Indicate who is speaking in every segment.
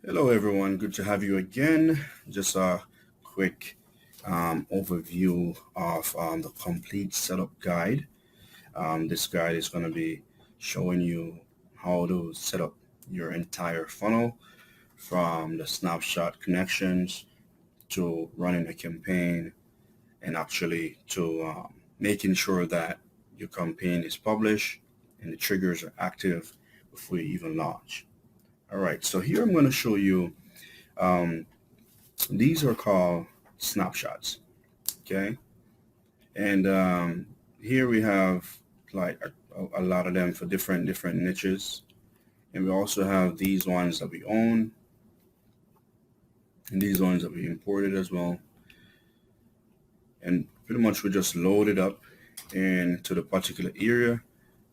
Speaker 1: Hello, everyone. Good to have you again. Just a quick overview of the complete setup guide. This guide is going to be showing you how to set up your entire funnel from the snapshot connections to running a campaign and actually to making sure that your campaign is published and the triggers are active before you even launch. All right, so here I'm going to show you. Um, These are called snapshots. Okay, and here we have like a lot of them for different niches, and we also have these ones that we own and these ones that we imported as well. And pretty much we just load it up into the particular area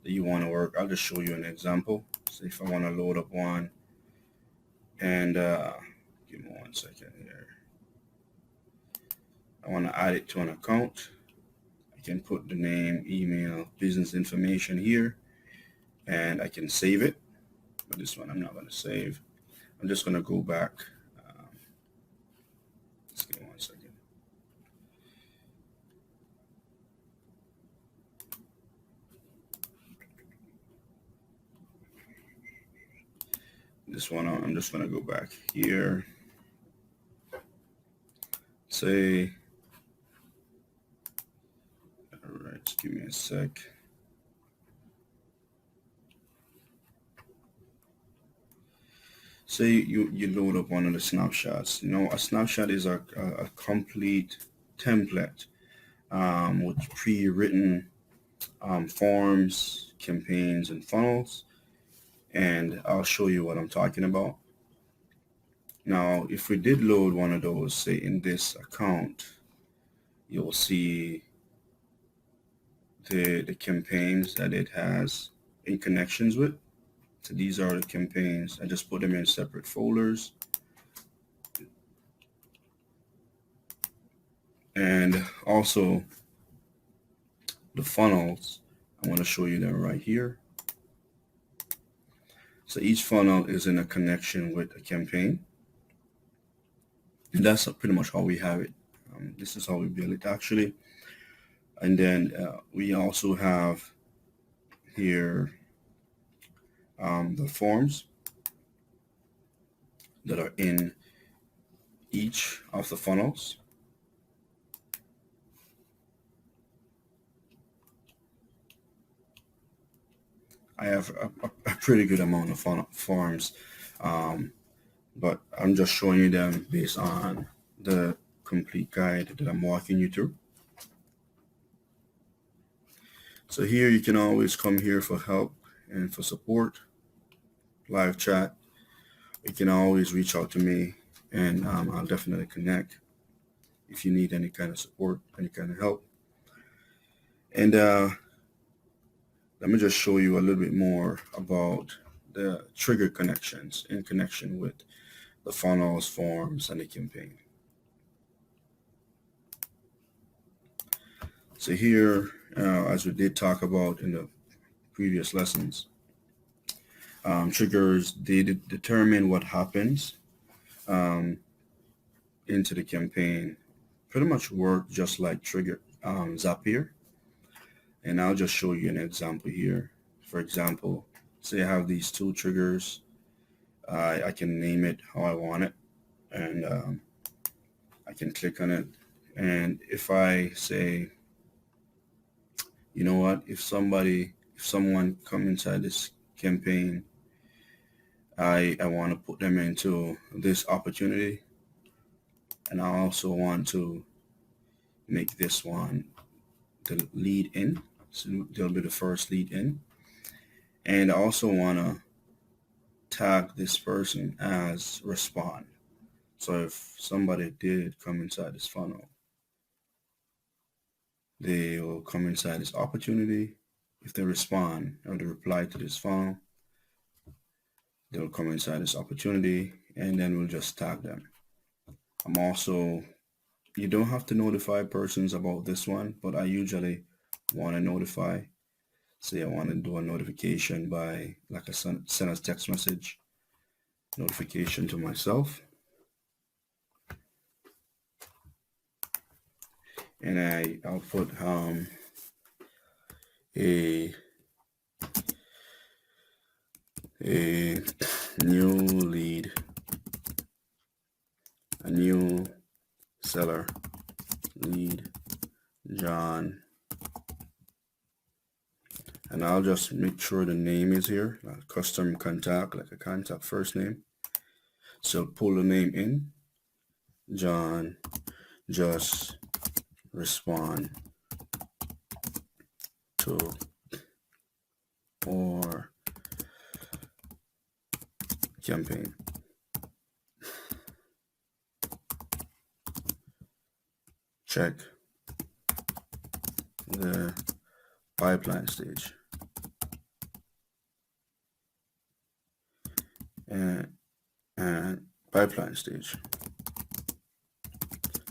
Speaker 1: that you want to work. I'll just show you an example. So if I want to load up one, and give me 1 second here. I want to add it to an account. I can put the name, email, business information here, and I can save it. But this one I'm not going to save. I'm just going to go back. Um, just give me 1 second. This one I'm just going to go back here. Say, all right, just give me a sec. Say you load up one of the snapshots. A snapshot is a complete template with pre-written forms, campaigns, and funnels. And I'll show you what I'm talking about. Now, if we did load one of those, say in this account, you'll see the campaigns that it has in connections with. So these are the campaigns. I just put them in separate folders. And also the funnels, I want to show you them right here. So each funnel is in a connection with a campaign. And that's pretty much how we have it. This is how we build it actually. And then we also have here the forms that are in each of the funnels. I have a pretty good amount of forms, but I'm just showing you them based on the complete guide that I'm walking you through. So here you can always come here for help and for support, live chat. You can always reach out to me, and I'll definitely connect if you need any kind of support, any kind of help. And let me just show you a little bit more about the trigger connections in connection with the funnels, forms, and the campaign. So here, as we did talk about in the previous lessons, triggers, they determine what happens um, into the campaign. Pretty much work just like trigger Zapier. And I'll just show you an example here. For example, say I have these two triggers. I can name it how I want it, and I can click on it. And if I say, you know what, if someone come inside this campaign, I want to put them into this opportunity, and I also want to make this one the lead in. So they'll be the first lead in. And I also want to tag this person as respond. So if somebody did come inside this funnel, they will come inside this opportunity. If they respond or they reply to this funnel, they'll come inside this opportunity, and then we'll just tag them. I'm also, you don't have to notify persons about this one, but I usually want to notify. Say I want to do a notification by like send a text message. notification to myself, and I'll put a new lead, a new seller lead, John, and I'll just make sure the name is here, custom contact, like a contact first name. So pull the name in, John, just respond to or campaign. Check the pipeline stage. And pipeline stage.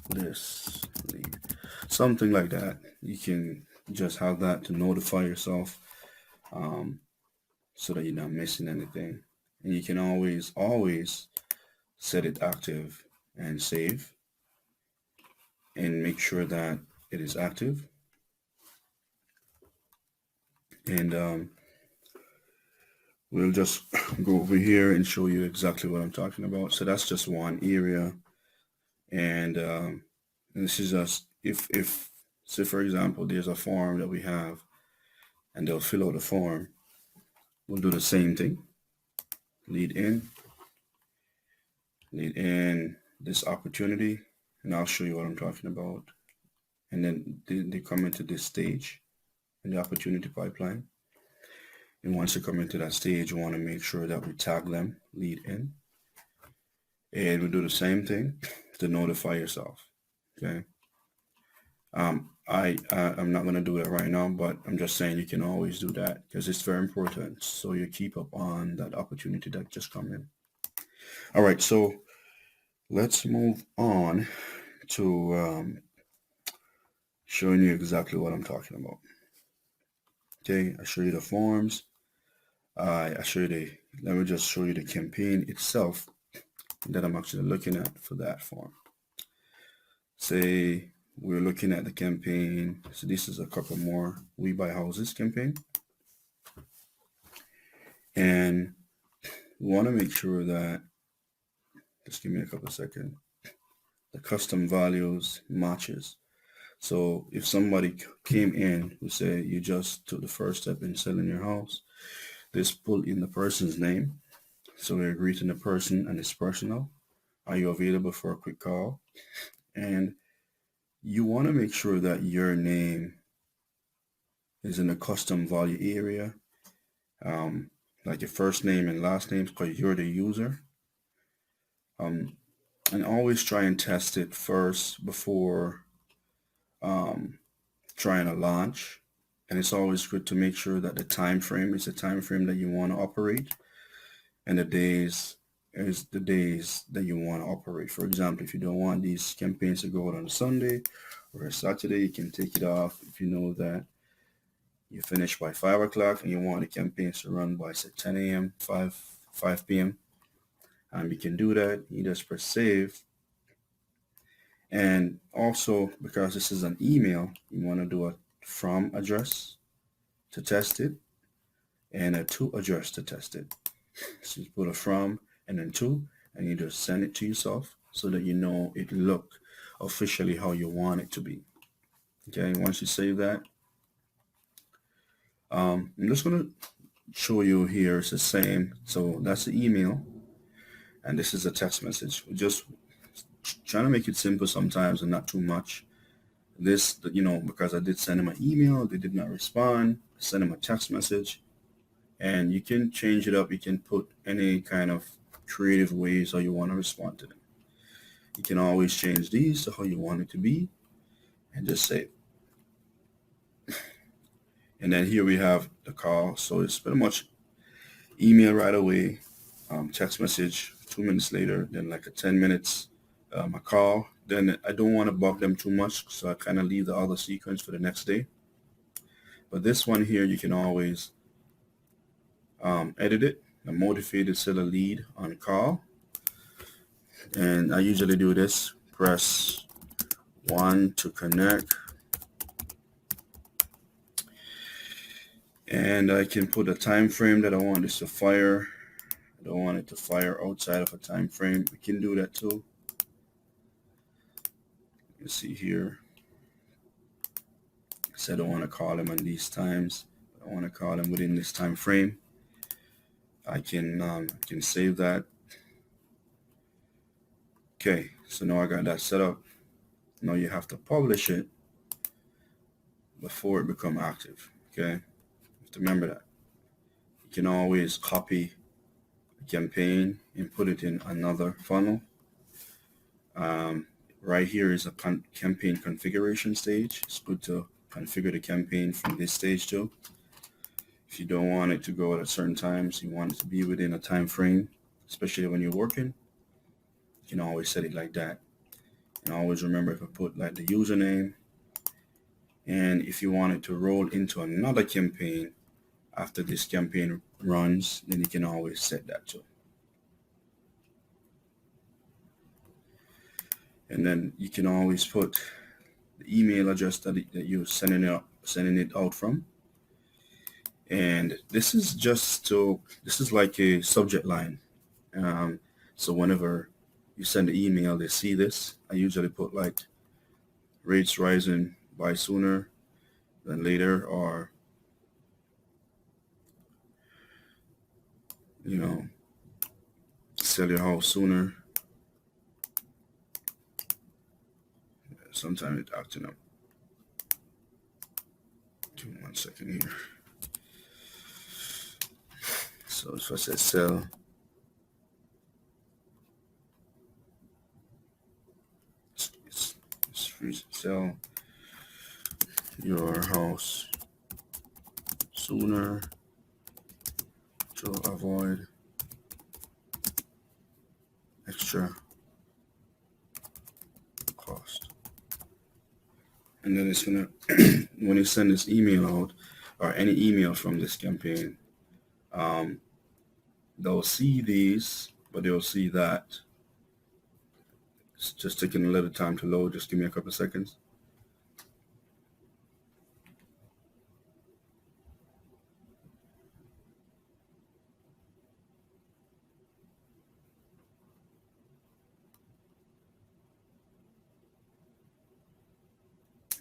Speaker 1: This lead. Something like that. You can just have that to notify yourself so that you're not missing anything. And you can always set it active and save and make sure that it is active. And we'll just go over here and show you exactly what I'm talking about. So that's just one area. And this is just, if say for example, there's a form that we have and they'll fill out the form, we'll do the same thing. Lead in this opportunity, and I'll show you what I'm talking about. And then they come into this stage in the opportunity pipeline. And once you come into that stage, you want to make sure that we tag them, lead in. And we do the same thing to notify yourself. Okay. I'm not going to do it right now, but I'm just saying you can always do that because it's very important. So you keep up on that opportunity that just come in. All right. So let's move on to showing you exactly what I'm talking about. Okay. I show you the forms. I show you let me just show you the campaign itself that I'm actually looking at for that form. Say we're looking at the campaign. So this is a couple more We Buy Houses campaign. And we want to make sure that, just give me a couple seconds, the custom values matches. So if somebody came in who say you just took the first step in selling your house, just pull in the person's name. So we're greeting the person and it's personal. Are you available for a quick call? And you want to make sure that your name is in the custom value area, like your first name and last name, because you're the user. And always try and test it first before trying to launch. And it's always good to make sure that the time frame is the time frame that you want to operate, and the days is the days that you want to operate. For example, if you don't want these campaigns to go out on a Sunday or a Saturday, you can take it off. If you know that you finish by 5 o'clock and you want the campaigns to run by say 10 a.m., 5 p.m., you can do that. You just press save. And also, because this is an email, you want to do a from address to test it and a to address to test it. So you put a from and then to, and you just send it to yourself so that you know it look officially how you want it to be. Okay, once you save that, I'm just going to show you here. It's the same. So that's the email, and this is a text message. We're just trying to make it simple sometimes and not too much. This, because I did send them an email, they did not respond. I sent them a text message, and you can change it up. You can put any kind of creative ways how you want to respond to them. You can always change these to how you want it to be and just save. And then here we have the call. So it's pretty much email right away, text message 2 minutes later, then like a 10 minutes, a call. Then I don't want to bug them too much, so I kind of leave the other sequence for the next day. But this one here, you can always edit it. a motivated seller lead on call. And I usually do this. Press 1 to connect. And I can put a time frame that I want this to fire. I don't want it to fire outside of a time frame. We can do that too. Let's see here. So I don't want to call him on these times. I want to call him within this time frame. I can save that. Okay, so now I got that set up. Now you have to publish it before it become active. Okay, you have to remember that. You can always copy a campaign and put it in another funnel. Right here is a campaign configuration stage. It's good to configure the campaign from this stage too. If you don't want it to go at certain times, you want it to be within a time frame, especially when you're working, you can always set it like that. And always remember, if I put like the username, and if you want it to roll into another campaign after this campaign runs, then you can always set that too. And then you can always put the email address that you're sending it out from. And this is like a subject line. So whenever you send the email, they see this. I usually put like rates rising, buy sooner than later, or sell your house sooner. Sometimes it's acting up. Give me 1 second here. So if I say sell, it's free. Sell your house sooner to avoid extra cost. And then it's gonna when you send this email out, or any email from this campaign, they'll see these, but they'll see that. It's just taking a little time to load. Just give me a couple of seconds.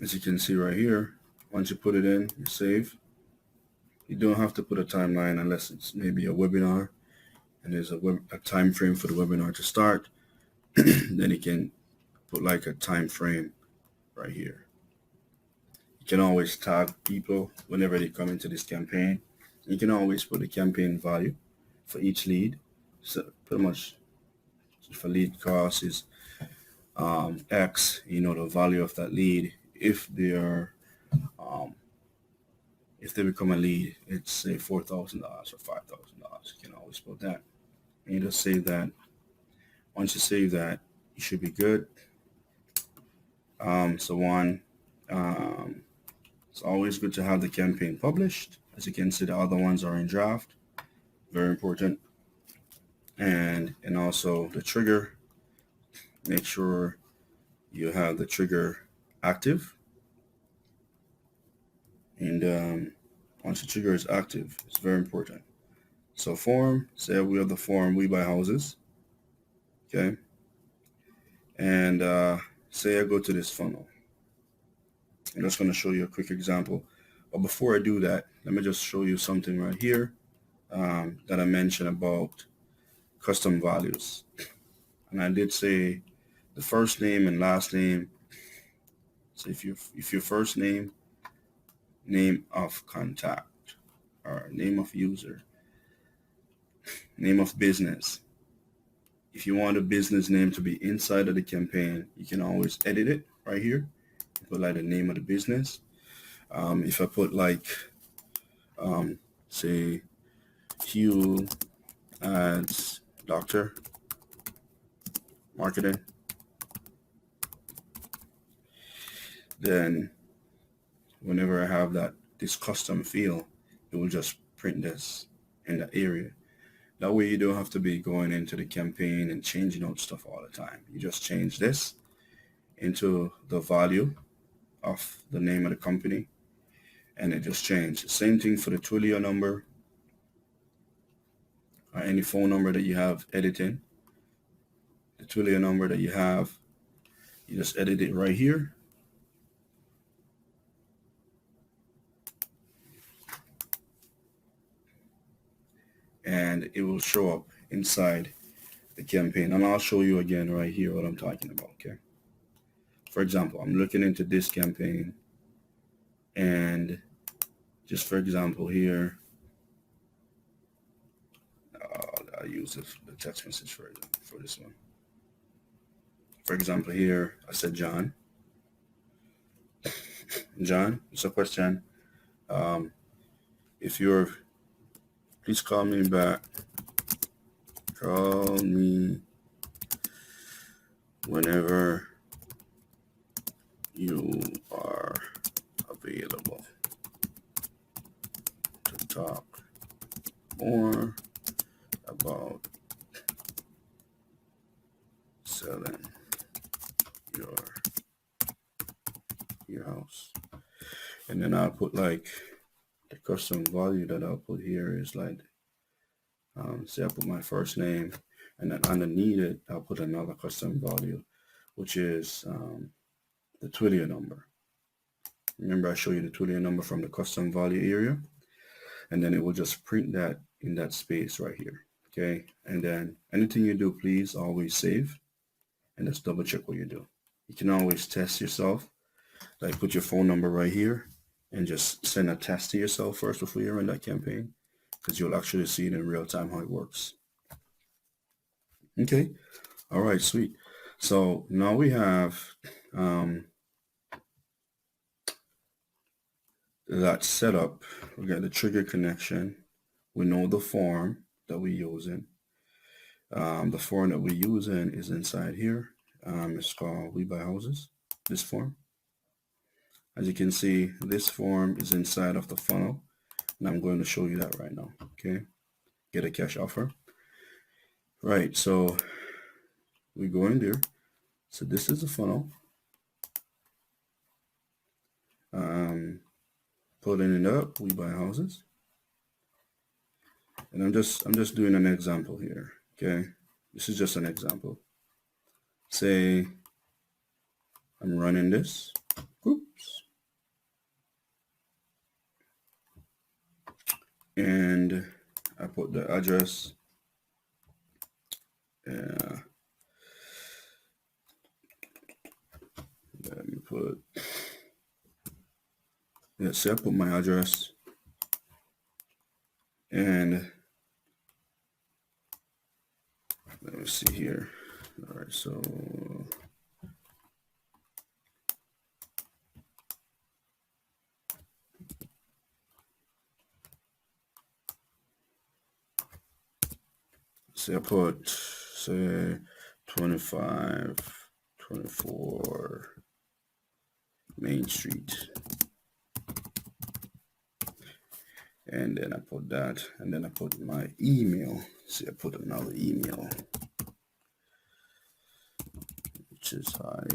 Speaker 1: As you can see right here, once you put it in, you save. You don't have to put a timeline unless it's maybe a webinar and there's a time frame for the webinar to start. Then you can put like a time frame right here. You can always tag people whenever they come into this campaign. You can always put the campaign value for each lead. So pretty much if a lead cost is X, the value of that lead, if they are if they become a lead, it's say $4,000 or $5,000. You can always put that. And you just save that. Once you save that, you should be good. It's always good to have the campaign published. As you can see, the other ones are in draft. Very important. And also the trigger. Make sure you have the trigger active. And once the trigger is active, it's very important. So form, say we have the form We Buy Houses. Okay. And say I go to this funnel. I'm just going to show you a quick example. But before I do that, let me just show you something right here that I mentioned about custom values. And I did say the first name and last name. So if your first name of contact, or name of user, name of business. If you want a business name to be inside of the campaign, you can always edit it right here. Put like the name of the business. If I put like, say, Hugh Ads Doctor Marketing, then whenever I have this custom field, it will just print this in that area. That way you don't have to be going into the campaign and changing out stuff all the time. You just change this into the value of the name of the company, and it just changed. Same thing for the Twilio number or any phone number that you have editing. The Twilio number that you have, you just edit it right here. And it will show up inside the campaign. And I'll show you again right here what I'm talking about, okay? For example, I'm looking into this campaign, and just for example here, I'll use the text message for this one. For example here, I said, John, it's a question. If you're, please call me back. Call me whenever you are available to talk more about selling your house. And then I'll put like the custom value that I'll put here is like, say I put my first name, and then underneath it, I'll put another custom value, which is the Twilio number. Remember I showed you the Twilio number from the custom value area, and then it will just print that in that space right here. Okay, and then anything you do, please always save and just double check what you do. You can always test yourself, like put your phone number right here and just send a test to yourself first before you run that campaign, because you'll actually see it in real time how it works. Okay, all right, sweet. So now we have that setup. We got the trigger connection. We know the form that we're using. The form that we're using is inside here. It's called We Buy Houses, this form. As you can see, this form is inside of the funnel, and I'm going to show you that right now. Okay, get a cash offer. Right, so we go in there. So this is the funnel. Putting it up, We Buy Houses. And I'm just doing an example here. Okay, this is just an example. Say I'm running this. Oops. And I put the address. Let me put, say I put my address, and let me see here. All right, so say I put, say 24 Main Street, and then I put that, and then I put my email. See, I put another email, which is Hi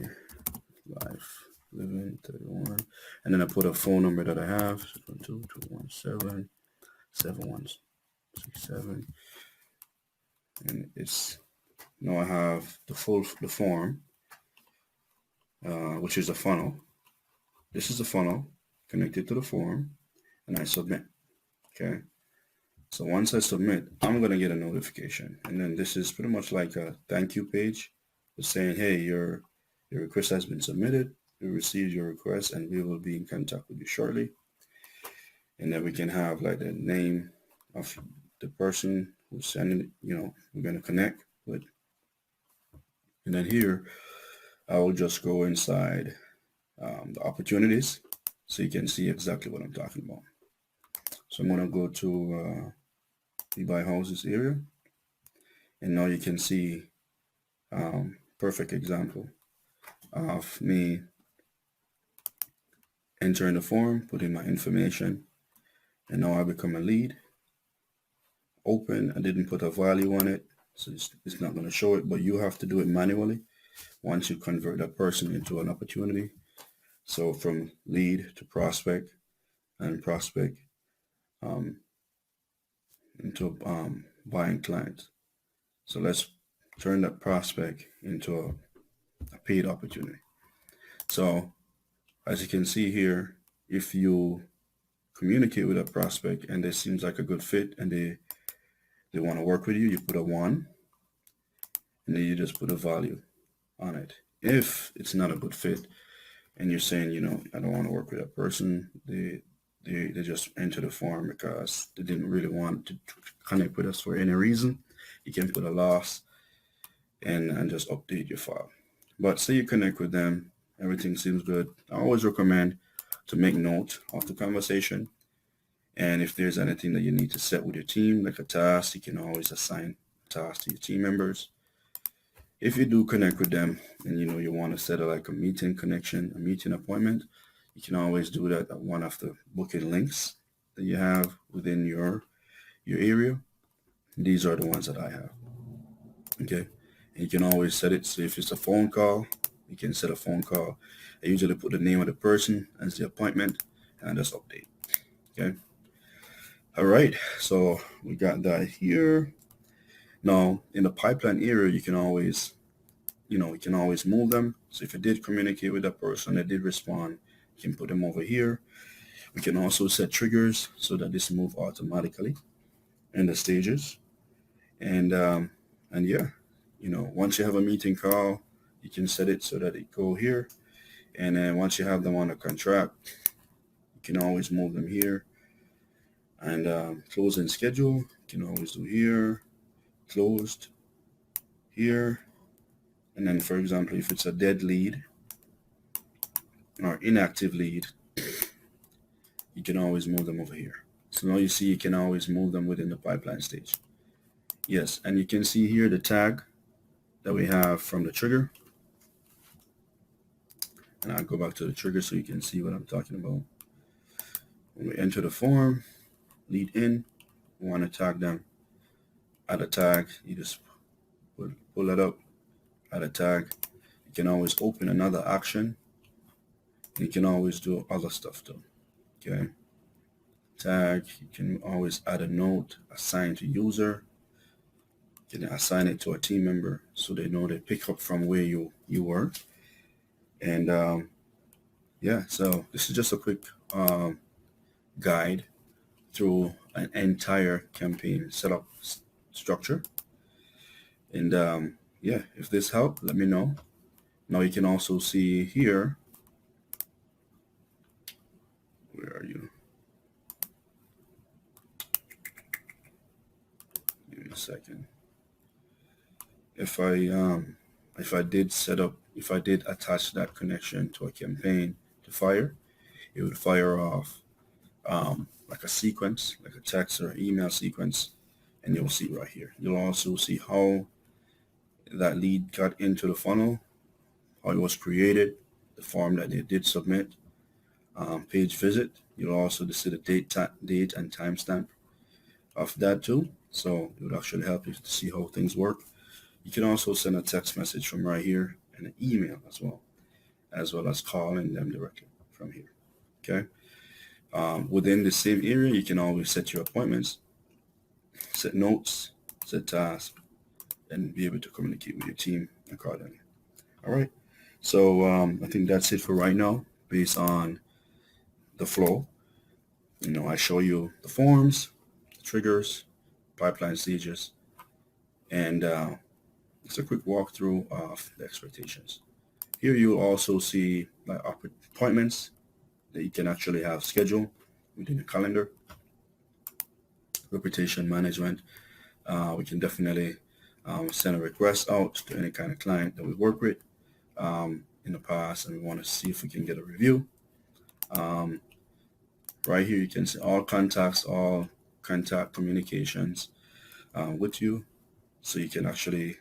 Speaker 1: Life Living 31, and then I put a phone number that I have, 217-7167, and it's, now I have the form, which is a funnel. This is the funnel connected to the form, and I submit. Okay, so once I submit, I'm gonna get a notification, and then this is pretty much like a thank you page. It's saying, hey, your request has been submitted. We received your request, and we will be in contact with you shortly. And then we can have like the name of the person who's sending it, we're gonna connect with. And then here, I will just go inside the opportunities so you can see exactly what I'm talking about. So I'm going to go to the buy houses area, and now you can see perfect example of me entering the form, putting my information, and now I become a lead. open. I didn't put a value on it, so it's not going to show it, but you have to do it manually once you convert that person into an opportunity. So from lead to prospect, and prospect um, into buying clients. So let's turn that prospect into a paid opportunity. So as you can see here, if you communicate with a prospect and it seems like a good fit and they want to work with you, you put a 1 and then you just put a value on it. If it's not a good fit and you're saying, I don't want to work with that person, they just enter the form because they didn't really want to connect with us for any reason, you can put a loss and just update your file. But say you connect with them, everything seems good. I always recommend to make note of the conversation. And if there's anything that you need to set with your team, like a task, you can always assign a task to your team members. If you do connect with them and you want to set like a meeting connection, a meeting appointment, you can always do that at one of the booking links that you have within your area. These are the ones that I have. Okay. And you can always set it. So if it's a phone call, you can set a phone call. I usually put the name of the person as the appointment and just update. Okay. All right. So we got that here. Now in the pipeline area, you can always move them. So if you did communicate with that person, they did respond, you can put them over here. We can also set triggers so that this move automatically in the stages. And yeah, once you have a meeting call, you can set it so that it go here. And then once you have them on a contract, you can always move them here. And closing schedule, you can always do here, closed here. And then, for example, if it's a dead lead or inactive lead, you can always move them over here. So now you see you can always move them within the pipeline stage. Yes, and you can see here the tag that we have from the trigger. And I'll go back to the trigger so you can see what I'm talking about. When we enter the form, lead in, we want to tag them. Add a tag, you just pull that up, add a tag. You can always open another action. You can always do other stuff too. Okay. Tag, you can always add a note, assign to user. You can assign it to a team member so they know they pick up from where you were. And yeah, so this is just a quick guide through an entire campaign setup structure. And yeah, if this helped, let me know. Now you can also see here, where are you? Give me a second. If I did attach that connection to a campaign to fire, it would fire off like a sequence, like a text or email sequence, and you'll see right here. You'll also see how that lead got into the funnel, how it was created, the form that they did submit, page visit. You'll also see the date and timestamp of that too. So it would actually help you to see how things work. You can also send a text message from right here and an email as well as calling them directly from here. Okay. Within the same area, you can always set your appointments, set notes, set tasks, and be able to communicate with your team accordingly. All right. So I think that's it for right now based on the flow. I show you the forms, the triggers, pipeline stages, and it's a quick walkthrough of the expectations. Here you'll also see like appointments that you can actually have scheduled within the calendar. Reputation management. We can definitely send a request out to any kind of client that we work with in the past, and we want to see if we can get a review. Right here, you can see all contacts, all contact communications with you, so you can actually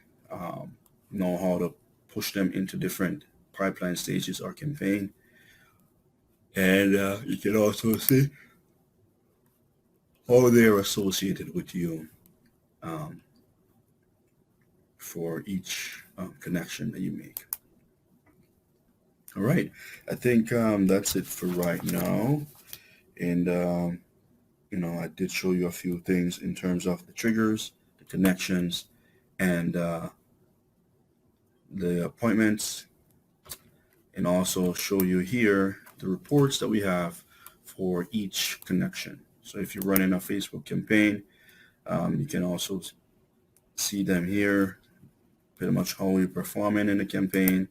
Speaker 1: know how to push them into different pipeline stages or campaign. And you can also see how they're associated with you um, for each connection that you make. All right, I think that's it for right now. And I did show you a few things in terms of the triggers, the connections, and the appointments, and also show you here the reports that we have for each connection. So if you're running a Facebook campaign, you can also see them here, pretty much how you're performing in the campaign.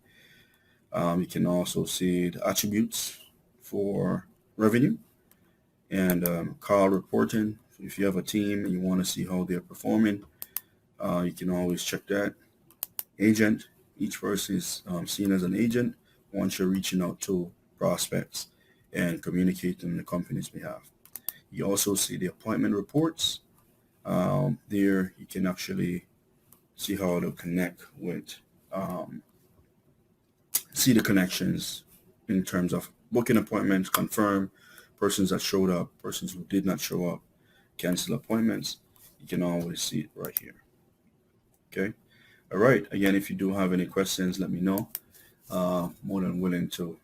Speaker 1: You can also see the attributes for revenue and call reporting. If you have a team and you want to see how they're performing, you can always check that. Agent, each person is seen as an agent once you're reaching out to prospects and communicating on the company's behalf. You also see the appointment reports. There you can actually see how to connect with, um, see the connections in terms of booking appointments, confirm persons that showed up, persons who did not show up, cancel appointments. You can always see it right here. Okay. All right. Again, if you do have any questions, let me know. More than willing to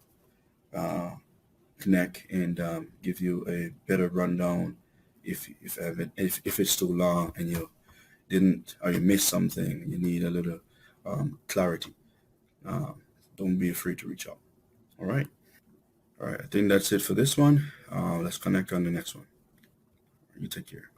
Speaker 1: uh, connect and give you a better rundown if it's too long and you didn't or you missed something, you need a little clarity. Uh, don't be afraid to reach out. All right. All right. I think that's it for this one. Let's connect on the next one. You take care.